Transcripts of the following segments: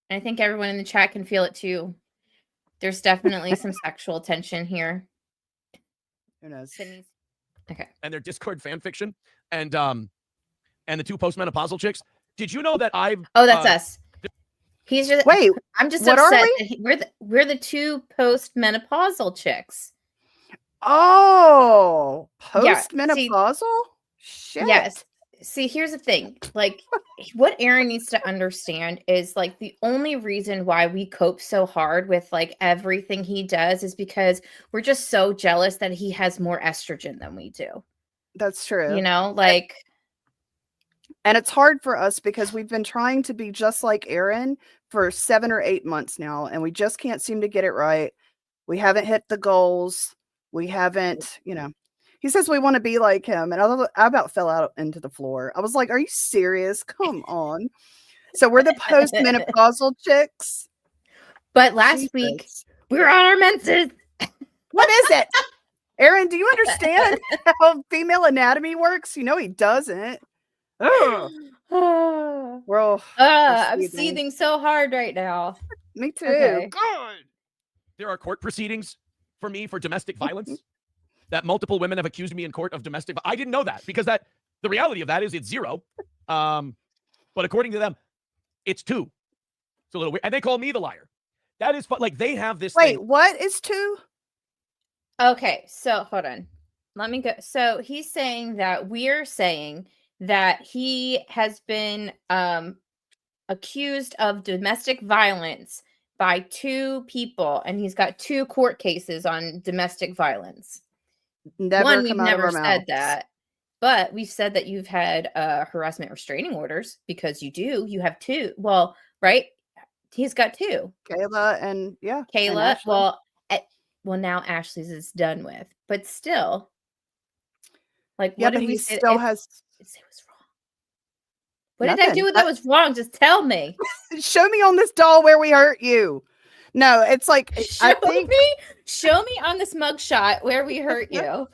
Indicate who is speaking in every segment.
Speaker 1: I think everyone in the chat can feel it too. There's definitely some sexual tension here.
Speaker 2: Who knows?
Speaker 1: Okay.
Speaker 3: And their Discord fan fiction, and the two postmenopausal chicks. Did you know that I've?
Speaker 1: Oh, that's us. He's just
Speaker 2: wait.
Speaker 1: I'm just
Speaker 2: what
Speaker 1: upset
Speaker 2: are we?
Speaker 1: that we're the two postmenopausal chicks.
Speaker 2: Oh, postmenopausal?
Speaker 1: Yeah,
Speaker 2: Shit.
Speaker 1: Yes. See, here's the thing. Like, what Aaron needs to understand is like the only reason why we cope so hard with like everything he does is because we're just so jealous that he has more estrogen than we do.
Speaker 2: That's true.
Speaker 1: You know, like.
Speaker 2: And it's hard for us because we've been trying to be just like Aaron for 7 or 8 months now, and we just can't seem to get it right. We haven't hit the goals. We haven't, he says we want to be like him. And I about fell out into the floor. I was like, are you serious? Come on. So we're the postmenopausal chicks.
Speaker 1: But last week, we were on our menses.
Speaker 2: What is it? Aaron, do you understand how female anatomy works? You know he doesn't.
Speaker 1: I'm seething so hard right now.
Speaker 2: Me too.
Speaker 1: Okay.
Speaker 3: God. There are court proceedings for me for domestic violence that multiple women have accused me in court of domestic. I didn't know that because the reality of that is it's 0. But according to them, it's 2. It's a little weird. And they call me the liar. That is like they have this.
Speaker 2: Wait, what is 2?
Speaker 1: Okay, so hold on. Let me go. So he's saying that we're saying that he has been accused of domestic violence by 2 people, and he's got 2 court cases on domestic violence. We've never said that, but we've said that you've had harassment restraining orders because you have 2. Well, right? He's got 2.
Speaker 2: Kayla and
Speaker 1: Kayla. Well, now Ashley's is done with, but still, like, what did
Speaker 2: he
Speaker 1: say?
Speaker 2: Still has.
Speaker 1: It was wrong. What did I do that was wrong? Just tell me.
Speaker 2: Show me on this doll where we hurt you. No, it's like
Speaker 1: show me on this mugshot where we hurt you.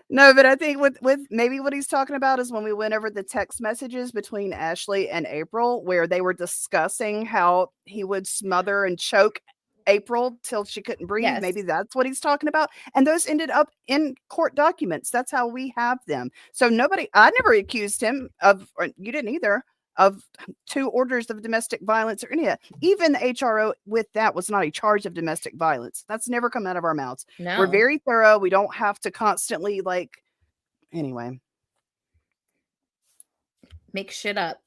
Speaker 2: No, but I think with maybe what he's talking about is when we went over the text messages between Ashley and April, where they were discussing how he would smother and choke April till she couldn't breathe.
Speaker 1: Yes.
Speaker 2: Maybe that's what he's talking about. And those ended up in court documents. That's how we have them. So I never accused him of, or you didn't either, of 2 orders of domestic violence or any of that. Even the HRO with that was not a charge of domestic violence. That's never come out of our mouths.
Speaker 1: No.
Speaker 2: We're very thorough. We don't have to constantly anyway.
Speaker 1: Make shit up.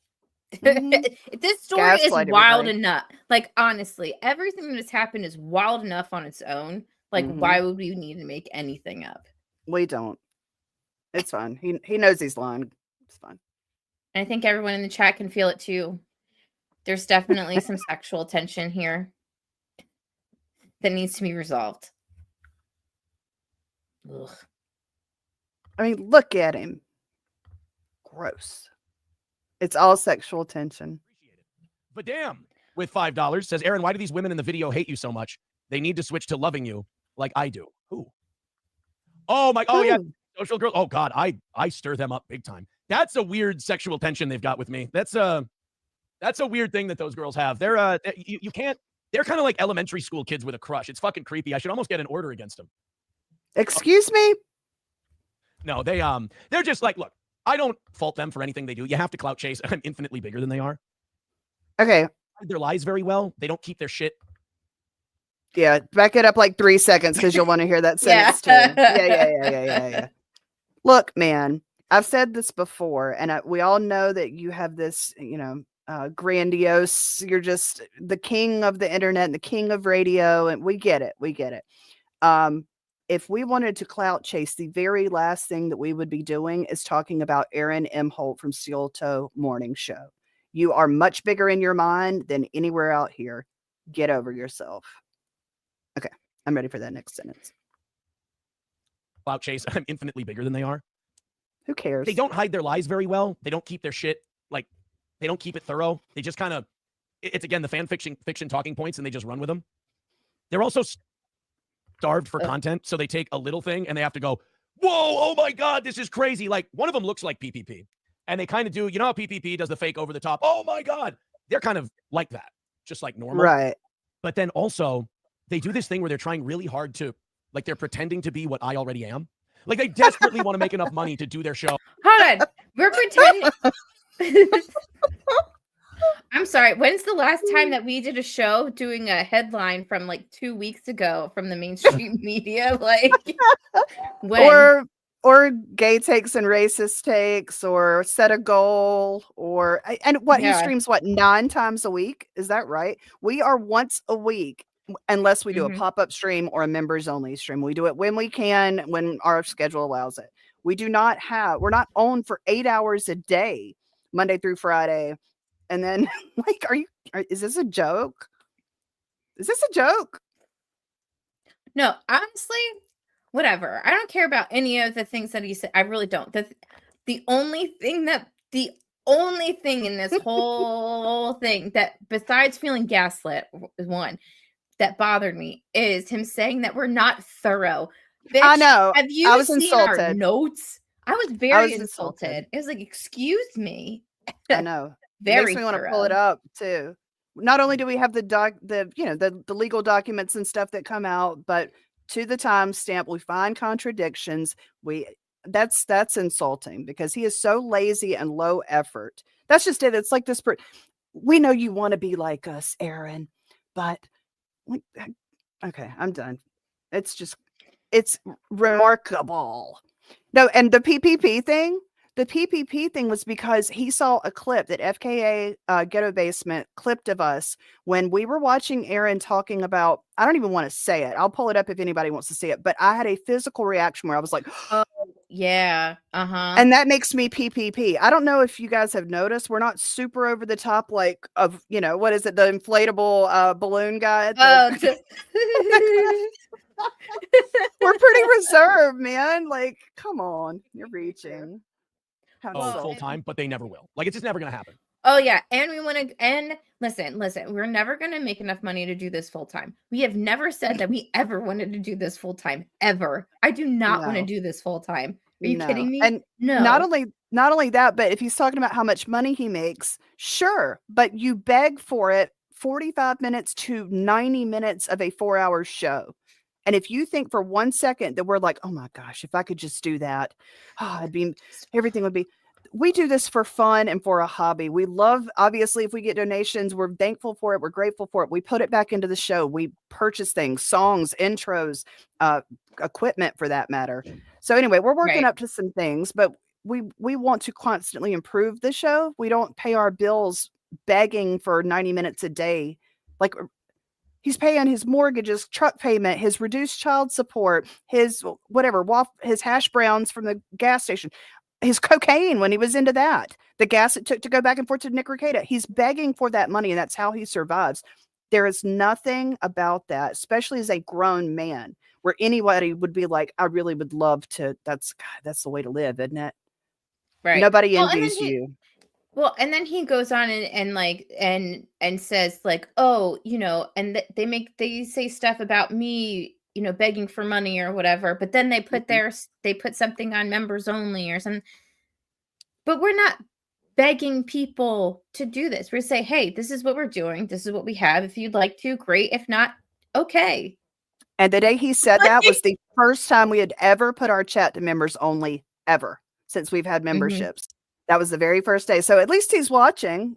Speaker 2: Mm-hmm.
Speaker 1: This story is wild enough. Like, honestly, everything that has happened is wild enough on its own. Like, why would we need to make anything up?
Speaker 2: We don't. It's fine. He knows he's lying. It's fine.
Speaker 1: I think everyone in the chat can feel it too. There's definitely some sexual tension here that needs to be resolved. Ugh.
Speaker 2: I mean, look at him. Gross. It's all sexual tension.
Speaker 3: But damn, with $5 says, Aaron, why do these women in the video hate you so much? They need to switch to loving you like I do. Who? Oh my, oh yeah, social girl. Oh God, I stir them up big time. That's a weird sexual tension they've got with me. That's a weird thing that those girls have. They're you can't. They're kind of like elementary school kids with a crush. It's fucking creepy. I should almost get an order against them.
Speaker 2: Excuse me?
Speaker 3: No, they're just like, look, I don't fault them for anything they do. You have to clout chase. I'm infinitely bigger than they are.
Speaker 2: Okay.
Speaker 3: They hide their lies very well. They don't keep their shit.
Speaker 2: Yeah, back it up like 3 seconds because you'll want to hear that sentence too. Yeah. Look, man, I've said this before, and we all know that you have this, grandiose. You're just the king of the internet and the king of radio, and we get it. If we wanted to clout chase, the very last thing that we would be doing is talking about Aaron Imholte from Steel Toe Morning Show. You are much bigger in your mind than anywhere out here. Get over yourself. Okay, I'm ready for that next sentence.
Speaker 3: Clout chase. I'm infinitely bigger than they are.
Speaker 2: Who cares?
Speaker 3: They don't hide their lies very well. They don't keep their shit, they don't keep it thorough. They just kind of, it's again, the fan fiction talking points, and they just run with them. They're also starved for content, so they take a little thing and they have to go, whoa, oh my God, this is crazy. Like, one of them looks like PPP, and they kind of do, you know how PPP does the fake over the top, oh my God. they're kind of like that, just like normal.
Speaker 2: Right.
Speaker 3: But then also, they do this thing where they're trying really hard to, like, they're pretending to be what I already am. Like, they desperately want to make enough money to do their show.
Speaker 1: Hold on. We're pretending. I'm sorry. When's the last time that we did a show doing a headline from like 2 weeks ago from the mainstream media? Like, when?
Speaker 2: Or gay takes and racist takes, or set a goal, or and what he streams 9 times a week? Is that right? We are once a week, unless we do a pop-up stream or a members only stream. We do it when we can, when our schedule allows it. We're not on for 8 hours a day, Monday through Friday. And then, like, is this a joke? Is this a joke?
Speaker 1: No, honestly, whatever. I don't care about any of the things that he said. I really don't. The only thing in this whole thing that, besides feeling gaslit, one that bothered me is him saying that we're not thorough. Bitch,
Speaker 2: I know.
Speaker 1: Have you
Speaker 2: I was
Speaker 1: seen
Speaker 2: insulted.
Speaker 1: our notes? I was very insulted. It was like, excuse me.
Speaker 2: I know.
Speaker 1: Very
Speaker 2: it makes me want to pull it up too. Not only do we have the legal documents and stuff that come out, but to the timestamp, we find contradictions. That's insulting because he is so lazy and low effort. That's just it. It's like this. We know you want to be like us, Aaron, but okay, I'm done. It's remarkable. No, and the PPP thing. The PPP thing was because he saw a clip that FKA Ghetto Basement clipped of us when we were watching Aaron talking about, I don't even want to say it. I'll pull it up if anybody wants to see it. But I had a physical reaction where I was like,
Speaker 1: oh, yeah. Uh-huh.
Speaker 2: And that makes me PPP. I don't know if you guys have noticed. We're not super over the top, like, of, what is it? The inflatable balloon guy. We're pretty reserved, man. Like, come on. You're reaching.
Speaker 3: Full time, but they never will. Like, it's just never going to happen.
Speaker 1: Oh yeah, and we want to. And listen, we're never going to make enough money to do this full time. We have never said that we ever wanted to do this full time ever. I do not want to do this full time. Are you kidding me?
Speaker 2: And
Speaker 1: no.
Speaker 2: Not only that, but if he's talking about how much money he makes, sure, but you beg for it 45 minutes to 90 minutes of a 4-hour show. And if you think for 1 second that we're like, oh my gosh, if I could just do that, everything would be. We do this for fun and for a hobby. We love, obviously, if we get donations, we're thankful for it. We're grateful for it. We put it back into the show. We purchase things, songs, intros, equipment for that matter. So anyway, we're working up to some things, but we want to constantly improve the show. We don't pay our bills begging for 90 minutes a day. Like, he's paying his mortgage, his truck payment, his reduced child support, his whatever, his hash browns from the gas station, his cocaine when he was into that, the gas it took to go back and forth to Nicaragua. He's begging for that money, and that's how he survives. There is nothing about that, especially as a grown man, where anybody would be like, I really would love to. That's the way to live, isn't it?
Speaker 1: Right.
Speaker 2: Nobody envies you.
Speaker 1: Well, and then he goes on and says like, oh, and they say stuff about me, begging for money or whatever, but then they put something on members only or something. But we're not begging people to do this. We're saying, hey, this is what we're doing. This is what we have. If you'd like to, great. If not, okay.
Speaker 2: And the day he said that was the first time we had ever put our chat to members only ever since we've had memberships. That was the very first day. So at least he's watching.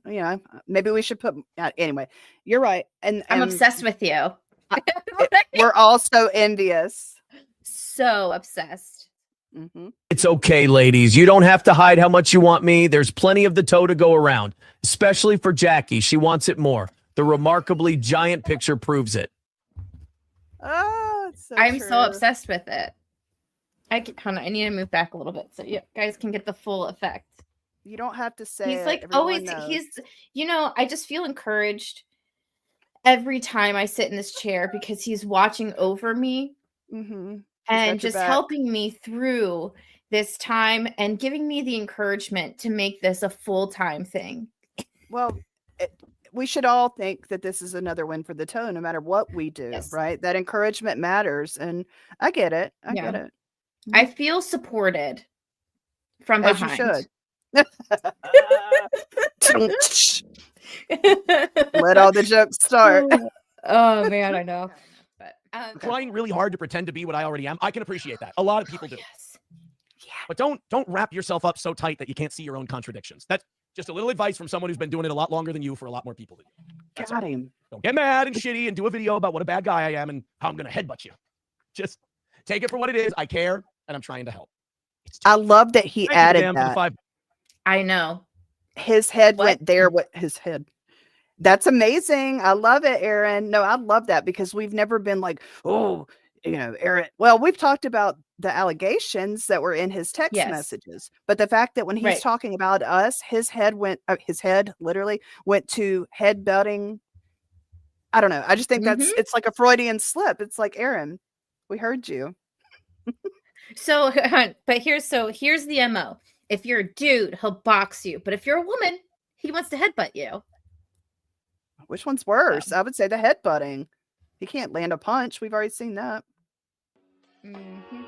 Speaker 2: Maybe we should put. Anyway, you're right. And
Speaker 1: I'm obsessed with you.
Speaker 2: We're all so envious.
Speaker 1: So obsessed.
Speaker 3: It's okay, ladies. You don't have to hide how much you want me. There's plenty of the toe to go around, especially for Jackie. She wants it more. The remarkably giant picture proves it.
Speaker 2: Oh, it's so
Speaker 1: I'm
Speaker 2: true.
Speaker 1: so obsessed with it. I need to move back a little bit so you guys can get the full effect.
Speaker 2: You don't have to say
Speaker 1: he's like always knows. I just feel encouraged every time I sit in this chair because he's watching over me and just helping me through this time and giving me the encouragement to make this a full-time thing.
Speaker 2: Well, we should all think that this is another win for the toe, no matter what we do, right? That encouragement matters. And I get it. I get it.
Speaker 1: I feel supported from behind.
Speaker 2: As you should. Let all the jokes start.
Speaker 1: Oh man, I know. But
Speaker 3: trying really hard to pretend to be what I already am. I can appreciate that. A lot of people do.
Speaker 1: Yes.
Speaker 2: Yeah.
Speaker 3: But don't wrap yourself up so tight that you can't see your own contradictions. That's just a little advice from someone who's been doing it a lot longer than you for a lot more people than you.
Speaker 2: Got him.
Speaker 3: Don't get mad and shitty and do a video about what a bad guy I am and how I'm going to headbutt you. Just take it for what it is. I care and I'm trying to help.
Speaker 2: I love that he added that.
Speaker 1: I know.
Speaker 2: His head went there with his head. That's amazing. I love it, Aaron. No, I love that because we've never been like, oh, you know, Aaron. Well, we've talked about the allegations that were in his text messages, but the fact that when he's talking about us, his head literally went to headbutting. I don't know. I just think it's like a Freudian slip. It's like, Aaron, we heard you.
Speaker 1: So, but here's the MO. If you're a dude, he'll box you. But if you're a woman, he wants to headbutt you.
Speaker 2: Which one's worse? I would say the headbutting. He can't land a punch. We've already seen that.
Speaker 1: Mm-hmm.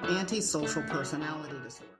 Speaker 4: Antisocial personality disorder.